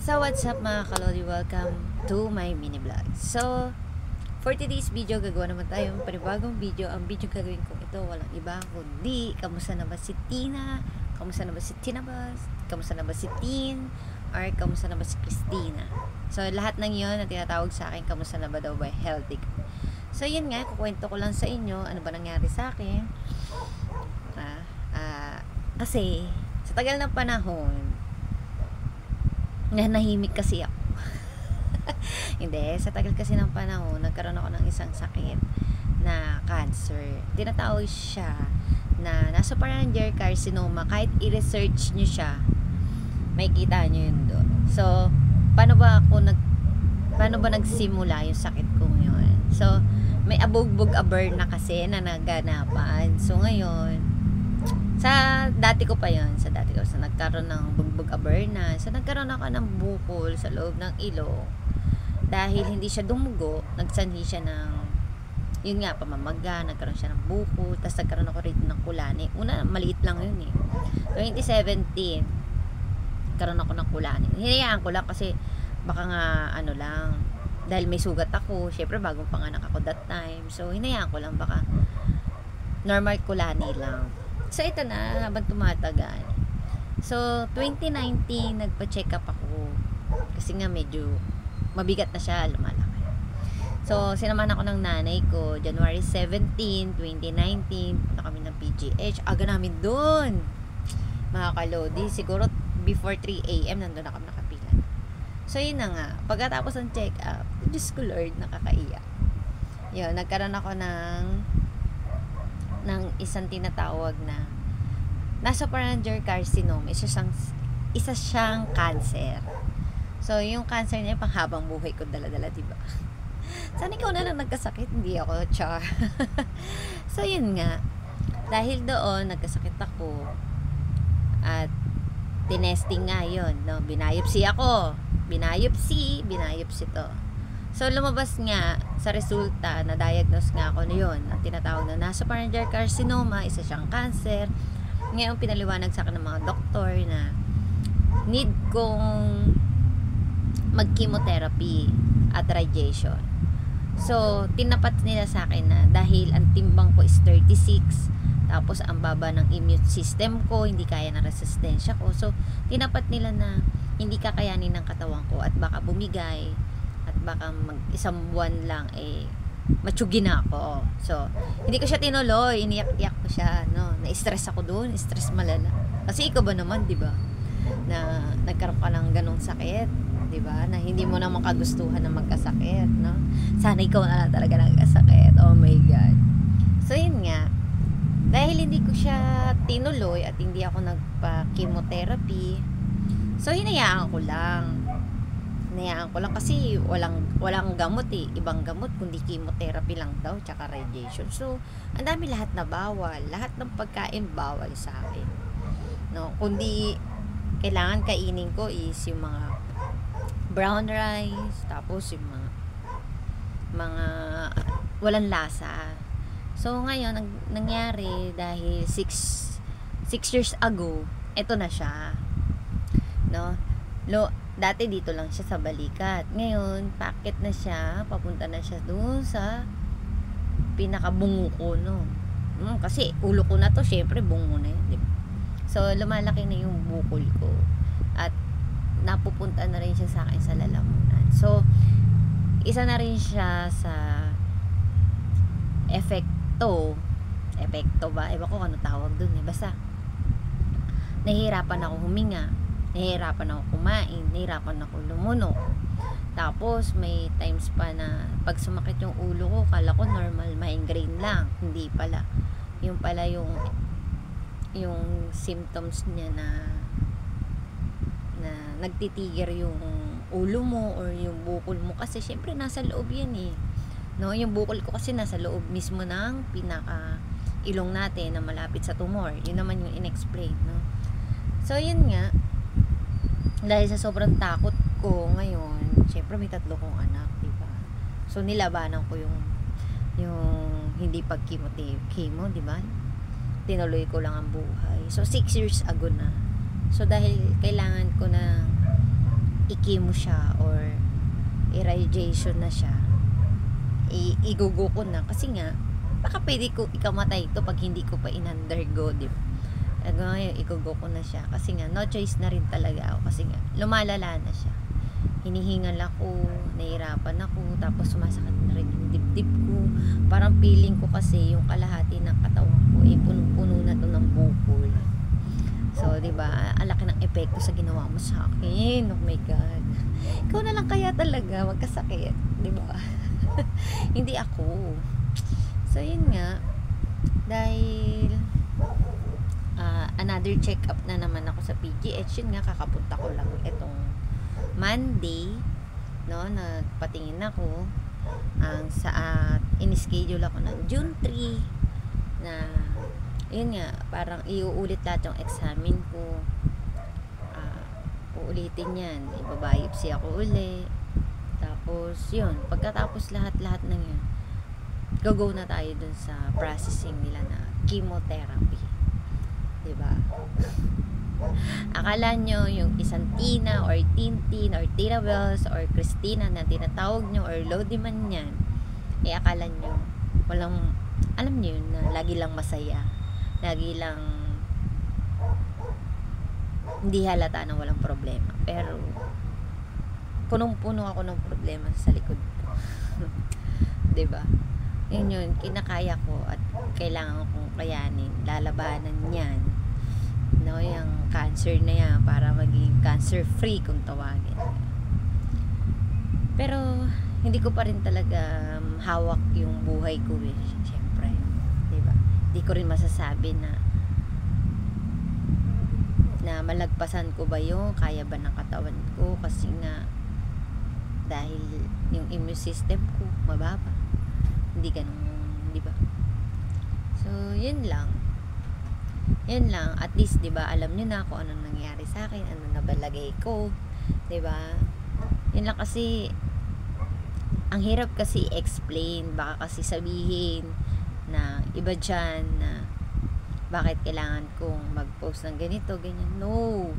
So what's up mga kalodi, welcome to my mini vlog. So for today's video, gagawa naman tayo ng panibagong video. Ang video gagawin ko ito, walang iba kundi kamusta na ba si Tina, kamusta na ba si Tinabas, kamusta na ba si Tin, or kamusta na ba si Christina. So lahat ng yun na tinatawag sa akin, kamusta na ba daw ba healthy. So yun nga, kukwento ko lang sa inyo ano ba nangyari sa akin. Kasi sa tagal ng panahon nahimik kasi ako. Hindi, sa tagal kasi ng panahon nagkaroon ako ng isang sakit na cancer. Tinatawag siya na nasopharyngeal carcinoma. Kahit i-research nyo siya, may kita nyo yun doon. So paano ba nagsimula yung sakit ko ngayon? So may abugbog-aber na kasi na naganapan. So ngayon, sa dati ko nagkaroon ng bugbog aberna. So nagkaroon ako ng bukol sa loob ng ilong. Dahil hindi siya dumugo, nagsanhi siya ng yun nga, pamamaga, nagkaroon siya ng bukol, tapos nagkaroon ako rito ng kulani. Una, maliit lang yun eh. 2017, nagkaroon ako ng kulani. Hinayaan ko lang kasi baka nga ano lang, dahil may sugat ako, syempre bagong panganak ako that time. So hinayaan ko lang, baka normal kulani lang. So ito na, habang tumatagal. So 2019 nagpa-check up ako kasi nga medyo mabigat na siya, lumalaki. So sinamahan ako ng nanay ko January 17, 2019. Punta kami ng PGH. Aga namin doon, mga kalodi. Siguro before 3 AM nandun na kami nakapila. So yun na nga, pagkatapos ng check up, Diyos ko Lord, nakakaiyak. Yun, nagkaroon ako ng isang tinatawag na nasopharyngeal carcinoma. Isa siyang cancer. So yung cancer niya panghabang buhay ko dala-dala, diba? Sana ikaw na lang nagkasakit, hindi ako, char. So yun nga, dahil doon nagkasakit ako at tinesting nga yun, no? Binayopsi to. So lumabas nga sa resulta, na diagnose nga ako na yun, ang tinatawag na nasopharyngeal carcinoma, isa siyang cancer. Ngayon pinaliwanag sa akin ng mga doktor na need kong mag-chemotherapy at radiation. So tinapat nila sa akin na dahil ang timbang ko is 36, tapos ang baba ng immune system ko, hindi kaya ng resistensya ko. So tinapat nila na hindi kakayanin ng katawan ko at baka bumigay at baka isang buwan lang matsugi na ako. So hindi ko siya tinuloy, iniyak-iyak ko siya, no. Na-stress ako doon, stress malala. Kasi ikaw ba naman, 'di ba? Na nagkaroon ka ng ganong sakit, 'di ba? Na hindi mo naman kagustuhan na magkasakit, no? Sana ikaw na lang talaga nagkasakit. Oh my God. So yun nga, dahil hindi ko siya tinuloy at hindi ako nagpa-chemotherapy, so hinayaan ko lang kasi walang gamot ibang gamot kundi chemotherapy lang daw, tsaka radiation. So ang dami, lahat na bawal, lahat ng pagkain bawal sa akin, no, kundi kailangan kainin ko is yung mga brown rice, tapos yung mga walang lasa. So ngayon nangyari dahil 6 years ago, eto na siya, no. Dati dito lang siya sa balikat. Ngayon, packet na siya. Papunta na siya doon sa pinakabungo ko, no. Kasi ulo ko na to, syempre bungo na yun, diba? So, lumalaki na yung bukol ko. At napupunta na rin siya sa akin sa lalamunan. So, isa na rin siya sa epekto ba? Ewan ko ano tawag dun eh. Basta, nahihirapan ako huminga, nahihirapan ako kumain, nahihirapan ako lumunok. Tapos may times pa na pag sumakit yung ulo ko, kala ko normal migraine lang, hindi pala. Yung pala yung symptoms niya na nagtitigir yung ulo mo or yung bukol mo, kasi syempre nasa loob yan eh, no. Yung bukol ko kasi nasa loob mismo ng pinaka ilong natin na malapit sa tumor. Yun naman yung inexplain, no. So yun nga, dahil sa sobrang takot ko ngayon, syempre may 3 kong anak, diba? So nilabanan ko yung hindi pag-chemo, diba? Tinuloy ko lang ang buhay. So 6 years ago na. So dahil kailangan ko na i-chemo siya or irradiation na siya, igugo ko na kasi nga baka pwede ko ikamatay ito pag hindi ko pa in-undergo, di ba? Ngayon igugo ko na siya kasi nga no choice na rin talaga ako kasi nga lumalala na siya, hinihingal ako, nahirapan ako, tapos sumasakit na rin yung dibdib ko, parang feeling ko kasi yung kalahati ng katawan ko punong-puno na to ng bukol. So, di ba, ang laki ng epekto sa ginawa mo sa akin. Oh my God. Ikaw na lang kaya talaga magkasakit, di ba? Hindi ako. So, yun nga, dahil another check-up na naman ako sa PGH. Yun nga, kakapunta ko lang itong Monday, no, nagpatingin ako in-schedule ako ng June 3 na yun nga, parang iuulit lahat yung examen ko, uulitin yan, ibabiopsy ako uli, tapos yun, pagkatapos lahat ng yun, go na tayo dun sa processing nila na chemotherapy, diba? Akala nyo yung isang Tina or Tintin or Tina Wells or Christina na tinatawag nyo or Lodi man yan, akala nyo walang, alam nyo yun, na lagi lang masaya, lagi lang hindi halata na walang problema, pero punong-puno ako ng problema sa likod ko. Diba? Yun, kinakaya ko at kailangan kong kayanin, lalabanan yan, no, yung cancer na yan para maging cancer free kung tawagin. Pero hindi ko pa rin talaga hawak yung buhay ko, syempre, diba? Hindi ko rin masasabi na malagpasan ko ba yun, kaya ba ng katawan ko, kasi nga dahil yung immune system ko mababa, hindi ganun, diba? So yun lang, at least, diba, alam nyo na kung anong nangyari sa akin, anong nabalagay ko, diba? Yun lang, kasi ang hirap kasi explain, baka kasi sabihin na iba dyan na bakit kailangan kong mag-post ng ganito, ganyan. No,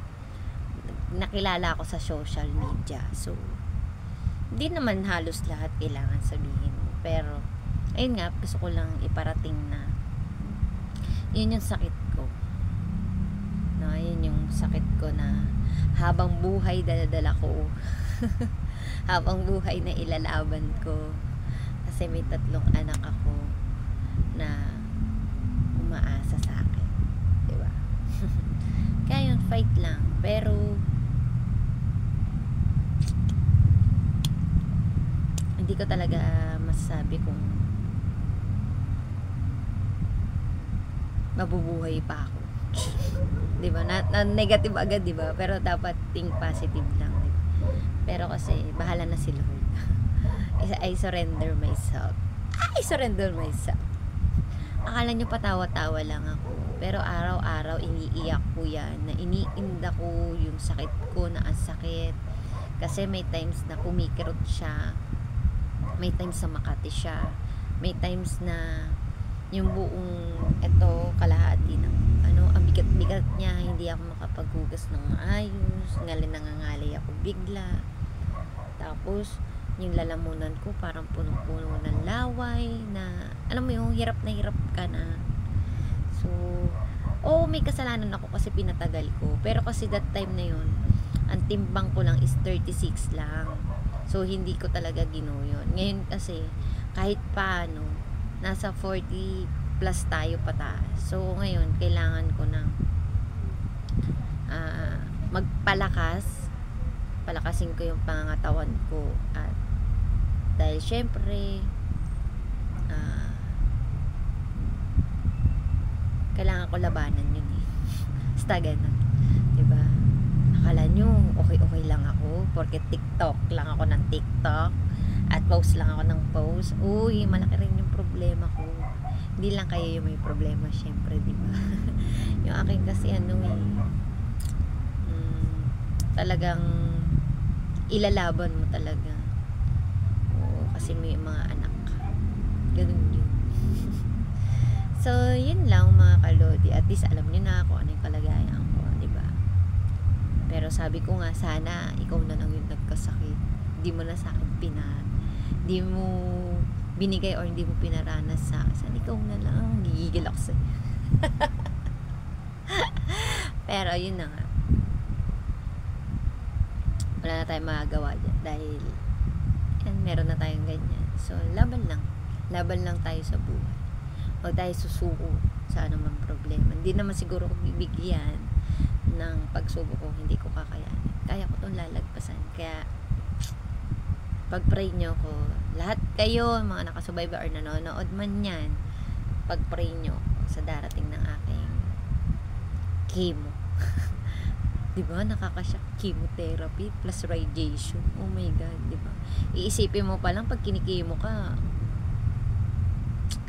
nakilala ako sa social media, so hindi naman halos lahat kailangan sabihin mo, pero ayun nga, gusto ko lang iparating na yun yung sakit ko, no, yun yung sakit ko na habang buhay daladala ko. Habang buhay na ilalaban ko, kasi may 3 anak ako na umaasa sa akin, diba? Kaya yun, fight lang, pero hindi ko talaga masasabi kung mabubuhay pa ako. Diba? Na negative agad, diba? Pero dapat think positive lang, diba? Pero kasi bahala na si Lord. I surrender myself. Akala nyo patawa-tawa lang ako, pero araw-araw iniiyak ko yan, na iniinda ko yung sakit ko, na ang sakit, kasi may times na kumikirot siya, may times na Makati siya, may times na yung buong kalahati ng ang bigat-bigat niya, hindi ako makapaghugas ng maayos, nangangalay ako bigla, tapos yung lalamunan ko parang punong-puno ng laway, na alam mo yung hirap na hirap ka na. So may kasalanan ako kasi pinatagal ko, pero kasi that time na yun ang timbang ko lang is 36 lang, so hindi ko talaga ginawa yun. Ngayon kasi kahit paano nasa 40 plus tayo pataas, so ngayon kailangan ko ng palakasin ko yung pangangatawan ko, at dahil syempre kailangan ko labanan yun basta ganun, diba? Akala nyo okay lang ako porque TikTok lang ako ng TikTok at post lang ako ng post. Uy, malaki rin yung problema ko. Hindi lang kayo yung may problema, syempre, diba? Yung akin kasi talagang ilalaban mo talaga. Kasi may mga anak ka. Ganun yun. So, yun lang mga kalodi. At least alam nyo na kung ano yung kalagayan ko, diba? Pero sabi ko nga, sana ikaw na lang yung nagkasakit, hindi mo na sa akin hindi mo binigay or hindi mo pinaranas sa akin. Sana ikaw na lang, gigigil ako sa'yo. Pero yun na nga, wala na tayong magagawa dyan dahil yan, meron na tayong ganyan. So laban lang tayo sa buhay, huwag tayo susuko sa anumang problema. Hindi naman siguro ko bibigyan ng pagsubok ko, hindi ko kakayanin, kaya ko itong lalagpasan. Kaya pag-pray nyo ko, lahat kayo, mga nakasubaybay or nanonood man yan, pag-pray nyo sa darating ng aking chemo. Diba, nakakashock, chemotherapy plus radiation. Oh my God, diba? Iisipin mo pa lang, pag kinikimo ka,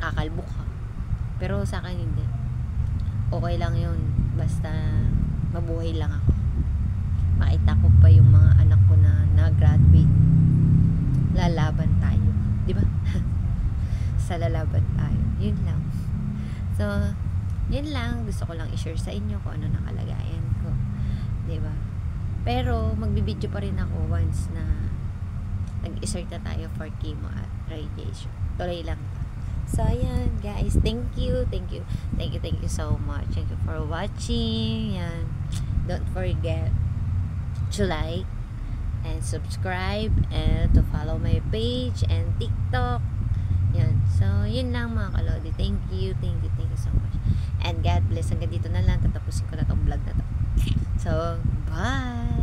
kakalbo ka. Pero sa akin hindi. Okay lang yun, basta mabuhay lang ako. Makita ko pa yung mga anak ko na nag-graduate. Lalaban tayo, diba? Sa lalaban tayo, yun lang. So, yun lang, gusto ko lang i-share sa inyo kung ano nakalagayan ko, diba? Pero magbibideo pa rin ako once na nag-insert na tayo for chemo at radiation. Tuloy lang. So ayan guys, thank you so much. Thank you for watching. Yan, don't forget to like and subscribe and to follow my page and TikTok. Yan. So, yun lang mga kalodi. Thank you so much. And God bless. Hanggang dito na lang. Tatapusin ko na tong vlog na to. So, bye!